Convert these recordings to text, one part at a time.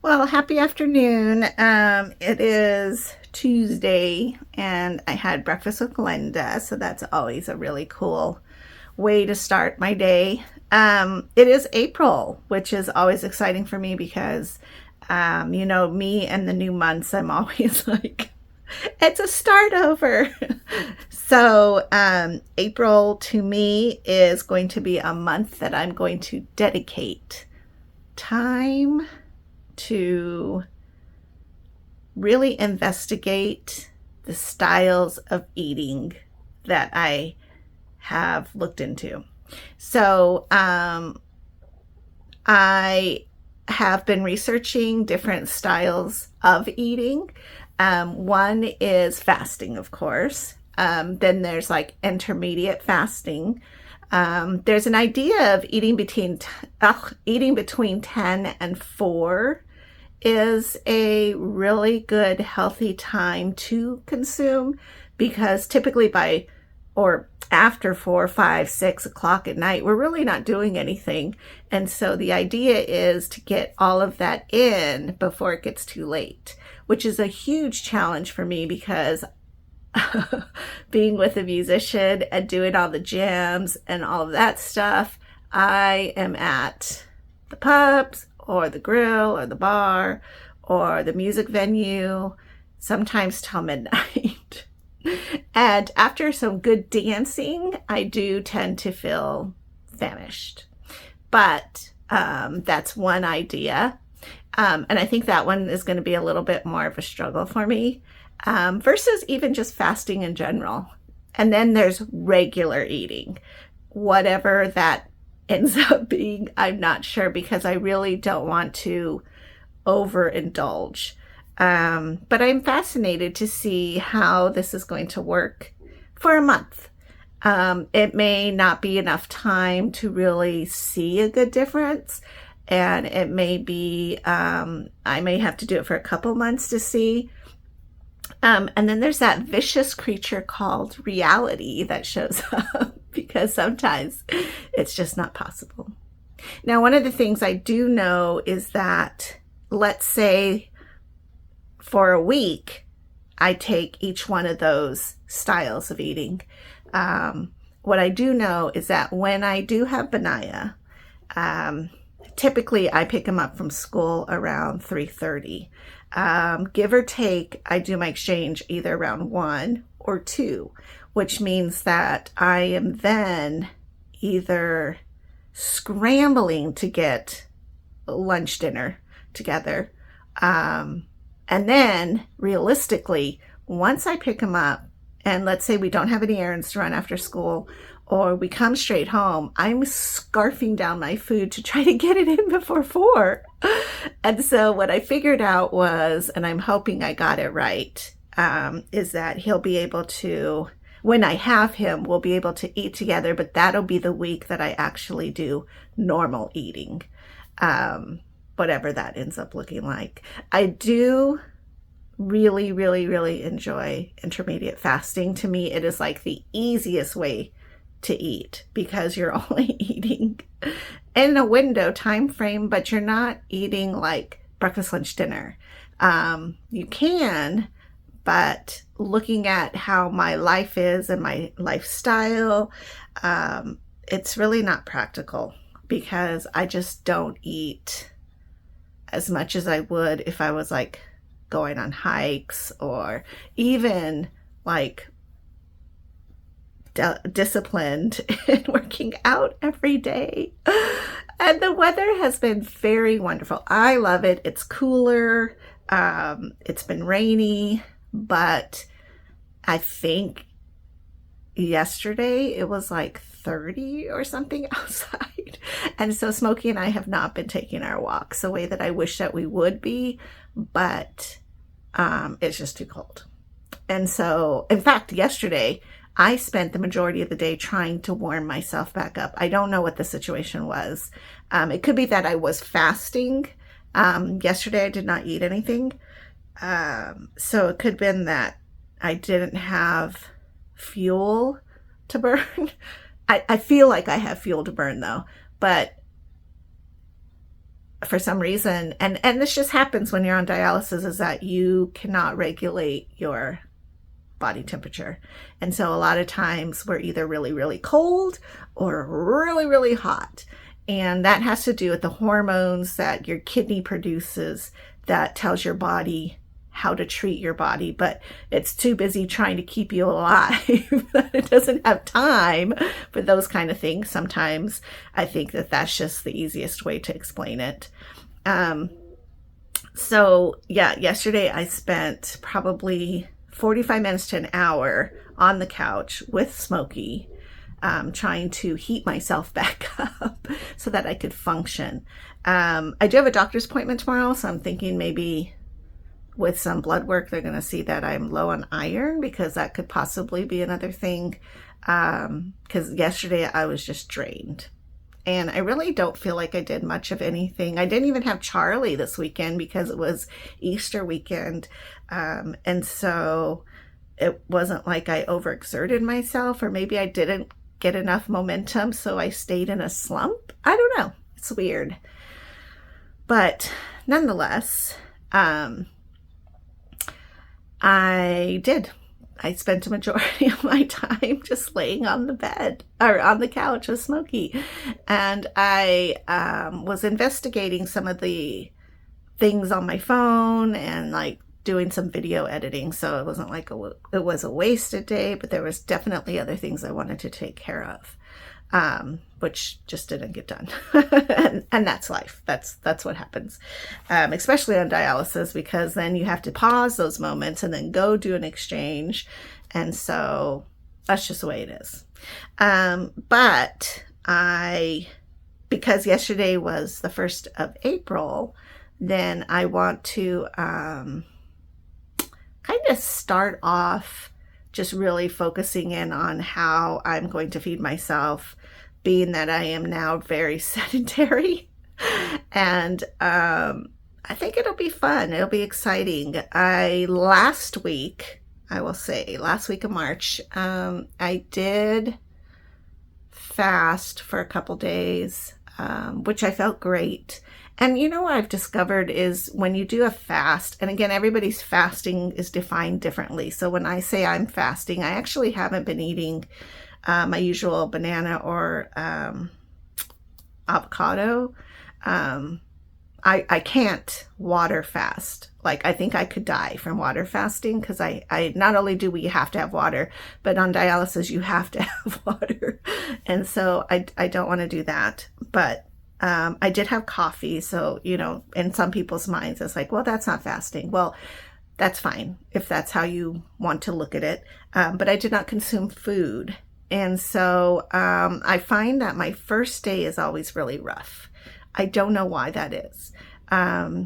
Well, happy afternoon. It is Tuesday, and I had breakfast with Glenda, so that's always a really cool way to start my day. It is April, which is always exciting for me because, me and the new months, I'm always like, it's a start over. So, April to me is going to be a month that I'm going to dedicate time to really investigate the styles of eating that I have looked into. So, I have been researching different styles of eating. One is fasting, of course. Then there's like intermediate fasting. There's an idea of eating between 10 and 4 is a really good healthy time to consume because typically by or after 4, 5, 6 o'clock at night, we're really not doing anything. And so the idea is to get all of that in before it gets too late, which is a huge challenge for me because being with a musician and doing all the jams and all of that stuff, I am at the pubs or the grill or the bar or the music venue, sometimes till midnight. And after some good dancing, I do tend to feel famished. But that's one idea. And I think that one is going to be a little bit more of a struggle for me versus even just fasting in general. And then there's regular eating, whatever that ends up being, I'm not sure because I really don't want to overindulge. But I'm fascinated to see how this is going to work for a month. It may not be enough time to really see a good difference, and it may be, I may have to do it for a couple months to see. And then there's that vicious creature called reality that shows up because sometimes it's just not possible. Now, one of the things I do know is that, let's say for a week, I take each one of those styles of eating. What I do know is that when I do have Benaiah, typically I pick him up from school around 3:30. Give or take, I do my exchange either around 1 or 2, which means that I am then either scrambling to get lunch dinner together. And then realistically, once I pick him up, and let's say we don't have any errands to run after school, or we come straight home, I'm scarfing down my food to try to get it in before 4. And so what I figured out was, and I'm hoping I got it right, is that he'll be able to, when I have him, we'll be able to eat together, but that'll be the week that I actually do normal eating, whatever that ends up looking like. I do really, really, really enjoy intermediate fasting. To me, it is like the easiest way to eat because you're only eating in a window time frame, but you're not eating like breakfast, lunch, dinner. You can, but looking at how my life is and my lifestyle, it's really not practical because I just don't eat as much as I would if I was like going on hikes or even like disciplined in working out every day. And the weather has been very wonderful. I love it. It's cooler. It's been rainy, but I think yesterday it was like 30 or something outside. And so Smokey and I have not been taking our walks the way that I wish that we would be, but it's just too cold. And so, in fact, yesterday I spent the majority of the day trying to warm myself back up. I don't know what the situation was. It could be that I was fasting. Yesterday I did not eat anything. So it could have been that I didn't have fuel to burn. I feel like I have fuel to burn though, but for some reason, and this just happens when you're on dialysis, is that you cannot regulate your body temperature. And so a lot of times we're either really, really cold or really, really hot. And that has to do with the hormones that your kidney produces that tells your body how to treat your body, but it's too busy trying to keep you alive that it doesn't have time for those kind of things. Sometimes I think that that's just the easiest way to explain it. So yeah, yesterday I spent probably 45 minutes to an hour on the couch with Smokey, trying to heat myself back up so that I could function. I do have a doctor's appointment tomorrow, so I'm thinking maybe with some blood work, they're going to see that I'm low on iron, because that could possibly be another thing. Because yesterday I was just drained. And I really don't feel like I did much of anything. I didn't even have Charlie this weekend because it was Easter weekend. And so it wasn't like I overexerted myself, or maybe I didn't get enough momentum, so I stayed in a slump. I don't know. It's weird. But nonetheless, I spent a majority of my time just laying on the bed or on the couch with Smokey. And I was investigating some of the things on my phone and like doing some video editing. So it wasn't like it was a wasted day, but there was definitely other things I wanted to take care of, which just didn't get done. and that's life. That's what happens, especially on dialysis, because then you have to pause those moments and then go do an exchange. And so that's just the way it is. But because yesterday was the 1st of April, then I want to kind of start off just really focusing in on how I'm going to feed myself, being that I am now very sedentary. And I think it'll be fun. It'll be exciting. Last week of March, I did fast for a couple days, which I felt great. And you know what I've discovered is when you do a fast, and again, everybody's fasting is defined differently. So when I say I'm fasting, I actually haven't been eating my usual banana or avocado. I can't water fast. Like, I think I could die from water fasting, because I not only do we have to have water, but on dialysis you have to have water. And so I don't want to do that. But I did have coffee. So, you know, in some people's minds, it's like, well, that's not fasting. Well, that's fine if that's how you want to look at it. But I did not consume food. And so I find that my first day is always really rough. I don't know why that is.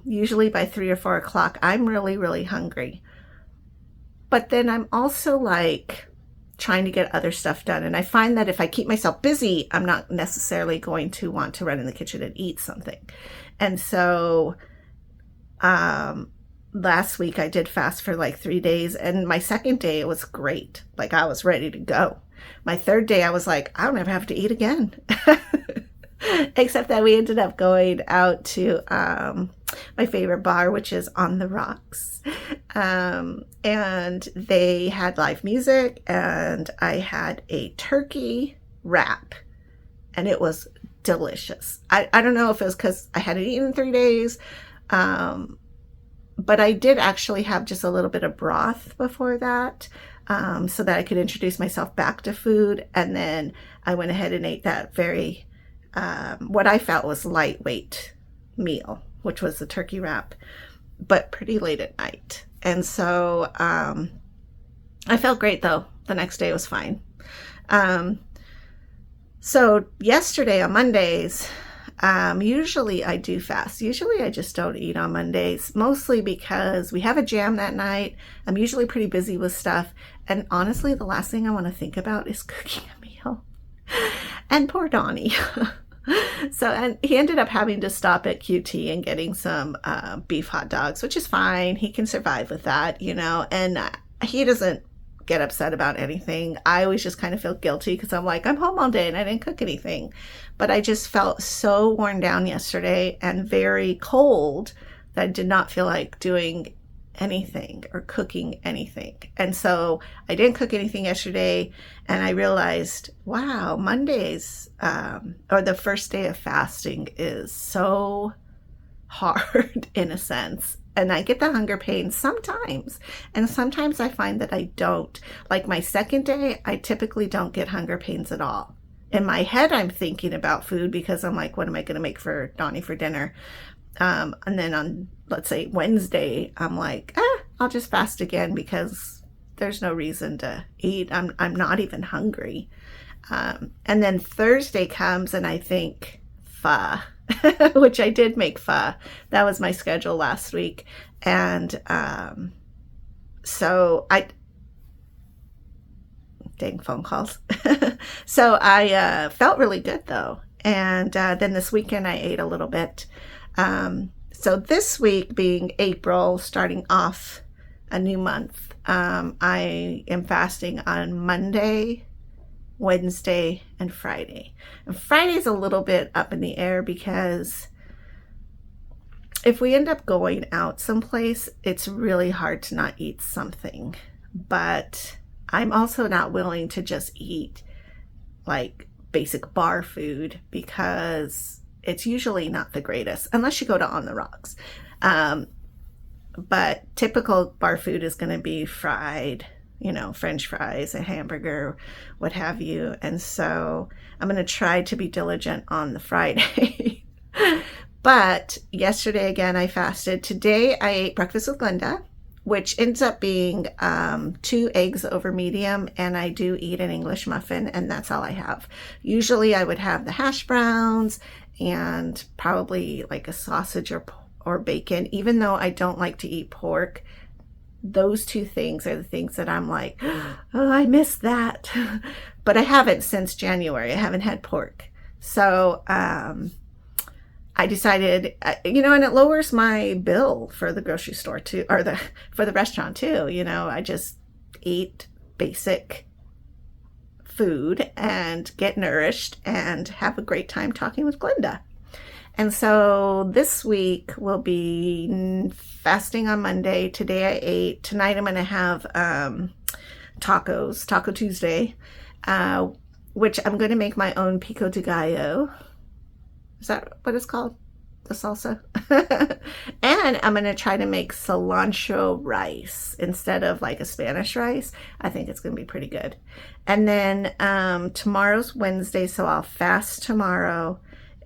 Usually by 3 or 4 o'clock, I'm really, really hungry. But then I'm also like trying to get other stuff done. And I find that if I keep myself busy, I'm not necessarily going to want to run in the kitchen and eat something. And so last week I did fast for like 3 days, and my second day it was great. Like, I was ready to go. My third day I was like, I don't ever have to eat again. Except that we ended up going out to my favorite bar, which is On the Rocks. And they had live music, and I had a turkey wrap, and it was delicious. I don't know if it was because I hadn't eaten in 3 days, but I did actually have just a little bit of broth before that, so that I could introduce myself back to food. And then I went ahead and ate that very what I felt was lightweight meal, which was the turkey wrap, but pretty late at night. And so I felt great, though. The next day was fine. So yesterday on Mondays, usually I do fast. Usually I just don't eat on Mondays, mostly because we have a jam that night. I'm usually pretty busy with stuff. And honestly, the last thing I want to think about is cooking a meal. And poor Donnie. So, and he ended up having to stop at QT and getting some beef hot dogs, which is fine. He can survive with that, you know, and he doesn't get upset about anything. I always just kind of feel guilty because I'm like, I'm home all day and I didn't cook anything. But I just felt so worn down yesterday and very cold that I did not feel like doing anything or cooking anything. And so I didn't cook anything yesterday, and I realized, wow, Mondays, or the first day of fasting, is so hard in a sense. And I get the hunger pains sometimes, and sometimes I find that I don't. Like my second day, I typically don't get hunger pains at all. In my head, I'm thinking about food because I'm like, what am I going to make for Donnie for dinner? And then on, let's say, Wednesday, I'm like, I'll just fast again because there's no reason to eat. I'm not even hungry. And then Thursday comes and I think pho, which I did make pho. That was my schedule last week. And so dang phone calls. So I felt really good though. And then this weekend I ate a little bit. So this week being April, starting off a new month, I am fasting on Monday, Wednesday, and Friday. And Friday's a little bit up in the air because if we end up going out someplace, it's really hard to not eat something. But I'm also not willing to just eat like basic bar food because it's usually not the greatest unless you go to On the Rocks. But typical bar food is going to be fried, French fries, a hamburger, what have you. And so I'm going to try to be diligent on the Friday. But yesterday, again, I fasted. Today, I ate breakfast with Glenda, which ends up being 2 eggs over medium, and I do eat an English muffin, and that's all I have. Usually I would have the hash browns and probably like a sausage or bacon. Even though I don't like to eat pork, those 2 things are the things that I'm like, oh, I miss that. But I haven't since January. I haven't had pork. So I decided, and it lowers my bill for the grocery store too, or for the restaurant too. I just eat basic food and get nourished and have a great time talking with Glenda. And so this week will be fasting on Monday. Today I ate. Tonight I'm going to have tacos, Taco Tuesday, which I'm going to make my own pico de gallo. Is that what it's called? The salsa? And I'm going to try to make cilantro rice instead of like a Spanish rice. I think it's going to be pretty good. And then tomorrow's Wednesday, so I'll fast tomorrow.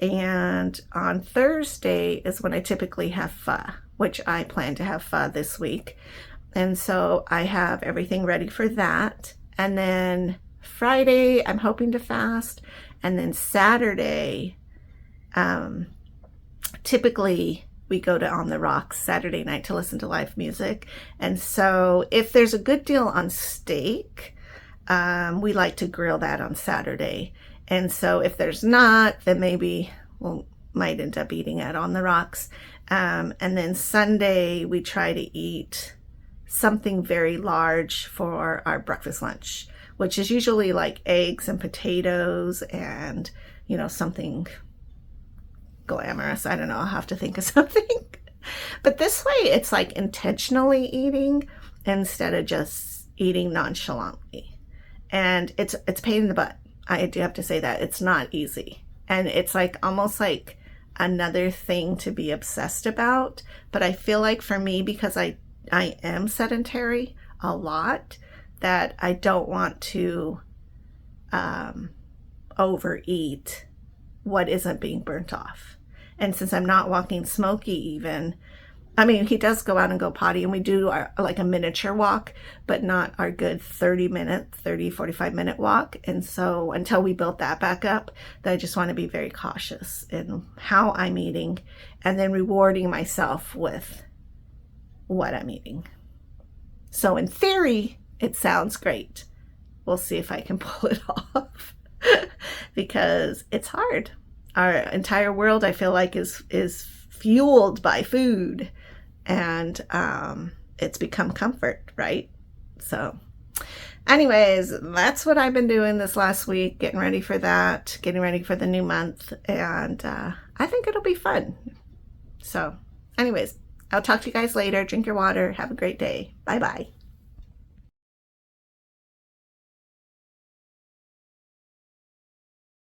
And on Thursday is when I typically have pho, which I plan to have pho this week. And so I have everything ready for that. And then Friday, I'm hoping to fast. And then Saturday, typically we go to On the Rocks Saturday night to listen to live music. And so if there's a good deal on steak, we like to grill that on Saturday. And so if there's not, then maybe we might end up eating it On the Rocks. And then Sunday we try to eat something very large for our breakfast lunch, which is usually like eggs and potatoes and, something glamorous. I don't know. I'll have to think of something. But this way it's like intentionally eating instead of just eating nonchalantly. And it's pain in the butt. I do have to say that. It's not easy. And it's like almost like another thing to be obsessed about. But I feel like for me, because I am sedentary a lot, that I don't want to overeat what isn't being burnt off. And since I'm not walking Smokey even, I mean, he does go out and go potty, and we do like a miniature walk, but not our good 45 minute walk. And so until we built that back up, I just want to be very cautious in how I'm eating and then rewarding myself with what I'm eating. So in theory, it sounds great. We'll see if I can pull it off because it's hard. Our entire world, I feel like, is fueled by food, and it's become comfort, right? So Anyways, that's what I've been doing this last week, getting ready for that, getting ready for the new month, and I think it'll be fun. So, anyways, I'll talk to you guys later. Drink your water. Have a great day. Bye-bye.